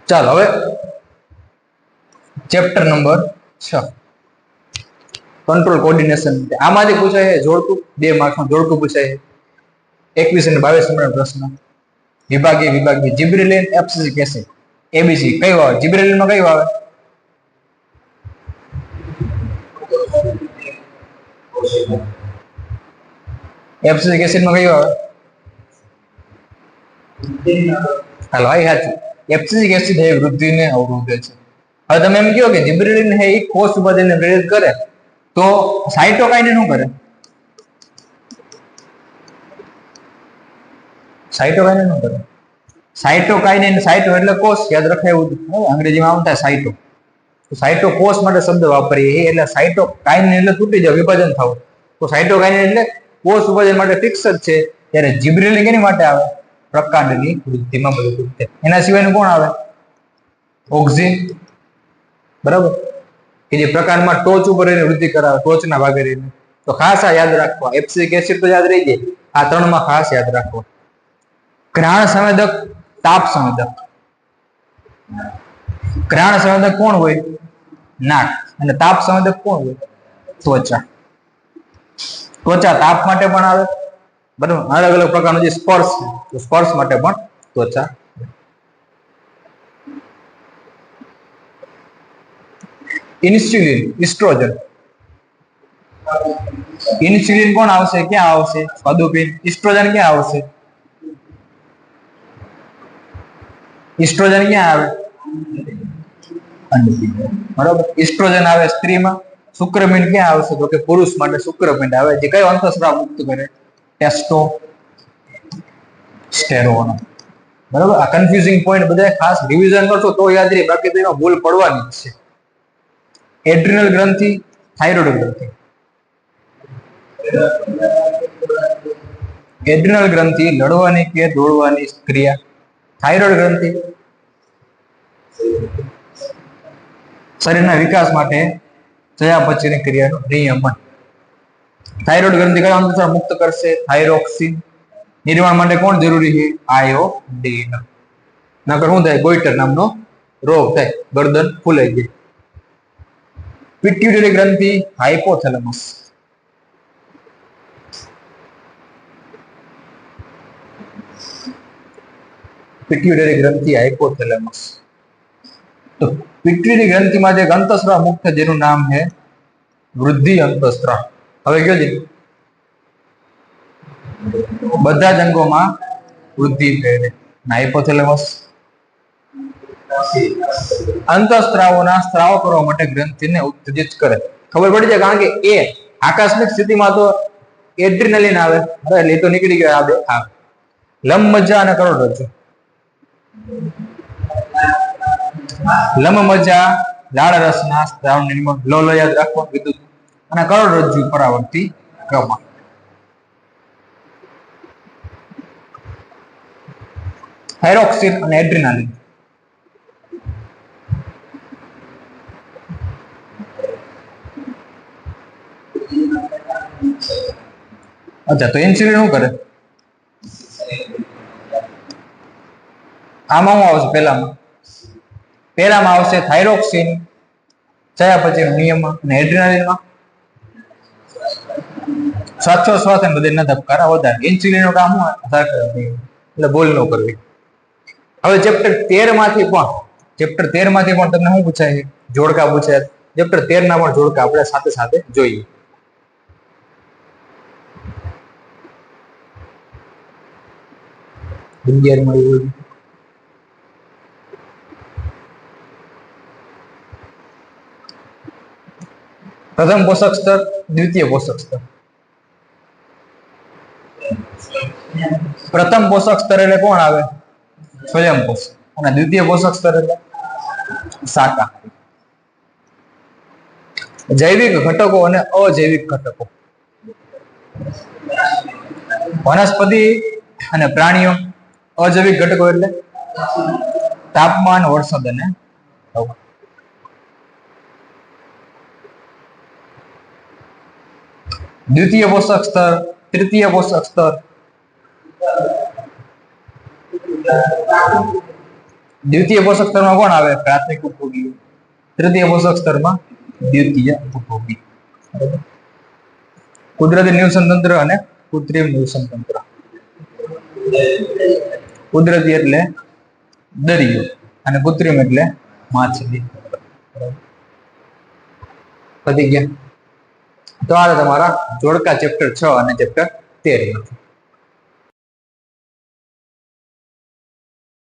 ચાલો હવે chapter number 6 control coordination. આમાંથી પૂછાય જોડકું, 2 માર્ક્સમાં જોડકું પૂછાય 21 અને 22 નંબરનો પ્રશ્ન. વિભાગ એ, વિભાગ બી, જિબ્રેલિન, એફસીસિક એસિડ, એબીસી કયું આવે? જિબ્રેલિનમાં કયું આવે? એફસીસિક એસિડમાં કયું આવે? હાલો, આ સાચું. એફસીસિક એસિડ એ વૃદ્ધિને અવરોધે છે. હવે તમે એમ કહો કે જિબ્રેલિન હે એ કોષ ઉત્પાદનને પ્રેરિત કરે, તો સાઇટોકાઇન શું કરે? સાઇટોકાઇન શું કરે? સાઇટોકાઇન, સાઇટો એટલે કોષ, યાદ રખાય એવું. અંગ્રેજીમાં આમ થાય સાઇટો. તો સાઇટો કોષ માટે શબ્દ વાપરીએ, એટલે સાઇટોકાઇન એટલે તૂટી જાવ, વિભાજન થવું. તો સાઇટોકાઇન એટલે કોષ વિભાજન માટે ફિક્સ જ છે. ત્યારે જિબ્રેલિન કેની માટે આવે? પ્રકાંડની વૃદ્ધિમાં મદદરૂપ છે. એના સિવાયનું કોણ આવે? ઓક્સિન, બરાબર, કે જે પ્રકાંડમાં ટોચ ઉપર રહીને વૃદ્ધિ કરાવે, ટોચના ભાગે રહીને. તો ખાસ આ યાદ રાખવા. એફસીસિક એસિડ તો યાદ રહી જાય, આ 3 માં ખાસ યાદ રાખવા. ઘ્રાણ સંવેદક, તાપ સંવેદક. ઘ્રાણ સંવેદક કોણ હોય? નાક. અને તાપ સંવેદક કોણ હોય? ત્વચા. ત્વચા તાપ માટે પણ આવે, બરાબર. અલગ અલગ પ્રકારનો જે સ્પર્શ છે, તો સ્પર્શ માટે પણ ત્વચા. Insulin, oestrogen. ઇન્સ્યુલિન કોણ આવશે? ક્યાં આવશે? સ્વાદુપિંડ. ઇસ્ટ્રોજન ક્યાં આવશે? ઇસ્ટ્રોજન ક્યાં આવે? અંડપિંડ, બરાબર. ઇસ્ટ્રોજન આવે સ્ત્રીમાં. શુક્રપિંડ ક્યાં આવશે? તો કે પુરુષ માટે શુક્રપિંડ આવે, જે કયો અંતઃસ્રાવ મુક્ત કરે? ટેસ્ટોસ્ટેરોન, બરાબર. આ કન્ફ્યુઝિંગ પોઈન્ટ બધા ખાસ રિવિઝન કરશો તો યાદ રહે, બાકી તો એમાં ભૂલ પડવાની જ છે. એડ્રિનલ ગ્રંથિ, થાઇરોઇડ ગ્રંથિ. એડ્રિનલ ગ્રંથિ લડવાની કે દોડવાની ક્રિયા. થાઇરોઇડ ગ્રંથિ શરીરના વિકાસ માટે ચયાપચયની ક્રિયાનું નિયમન. થાઇરોઇડ ગ્રંથિ કયો અંતઃસ્રાવ મુક્ત કરશે? થાઇરોક્સિન. નિર્માણ માટે કોણ જરૂરી છે? આયોડીન. નકર શું થાય? ગોઈટર નામનો રોગ થાય, ગરદન ફૂલાઈ જાય. પિટ્યુટરી ગ્રંથિ, હાઇપોથેલેમસ. પિટ્યુટરી ગ્રંથિ, હાઇપોથેલેમસ. તો પિટ્યુટરી ગ્રંથિમાં જે અંતઃસ્રાવ મુક્ત, જેનું નામ છે વૃદ્ધિ અંતઃસ્રાવ. હવે કયો છે? બધા જ અંગોમાં વૃદ્ધિ કરે. હાઇપોથેલેમસ અંતઃસ્રાવોના સ્ત્રાવ કરવા માટે ગ્રંથિને ઉત્તેજિત કરે. ખબર પડી જાય, કારણ કે એ આકસ્મિક સ્થિતિમાં તો એડ્રિનલિન આવે, એટલે એ તો નીકળી ગયો. આવે લંબમજ્જા અને કરોડરજ્જુ. લંબમજ્જા લાળ રસના સ્ત્રાવ નિર્માણ, લો યાદ રાખવા, વિદ્યુત. અને કરોડરજ્જુ પરાવર્તી ક્રમાંક. થાઇરોક્સિન અને એડ્રિનાલિન. અચ્છા, તો ઇન્સ્યુલિન શું કરે? આમાં શું આવશે? પહેલામાં આવશે થાઇરોક્સિન, ચયાપચયનું નિયમન. અને એડ્રિનાલિનમાં શ્વાસોશ્વાસ અને હૃદયના ધબકારા વધારે. ઇન્સ્યુલિનનું કામ શું? એટલે ભૂલ ન કરવી. હવે ચેપ્ટર 13 માંથી પણ તમને શું પૂછાય? જોડકા પૂછાય. ચેપ્ટર 13 ના પણ જોડકા આપણે સાથે સાથે જોઈએ. પ્રથમ પોષક સ્તર, દ્વિતીય પોષક સ્તર. પ્રથમ પોષક સ્તર એટલે કોણ આવે? સ્વયં પોષક. અને દ્વિતીય પોષક સ્તર એટલે શાકાહારી. જૈવિક ઘટકો અને અજૈવિક ઘટકો. વનસ્પતિ અને પ્રાણીઓ. અજૈવિક ઘટકો એટલે તાપમાન, વરસાદ અને હવા. દ્વિતીય પોષક સ્તર, તૃતીય પોષક સ્તર. દ્વિતીય પોષક સ્તરમાં કોણ આવે? પ્રાથમિક ઉપભોગીઓ. તૃતીય પોષક સ્તરમાં દ્વિતીય ઉપભોગી. કુદરતી નિવસન તંત્ર અને કૃત્રિમ નિવસન તંત્ર. કુદરતી એટલે દરિયો અને કૃત્રિમ એટલે માછલી. પતી ગયા. તો આ તમારા જોડકા ચેપ્ટર 6 અને ચેપ્ટર 13.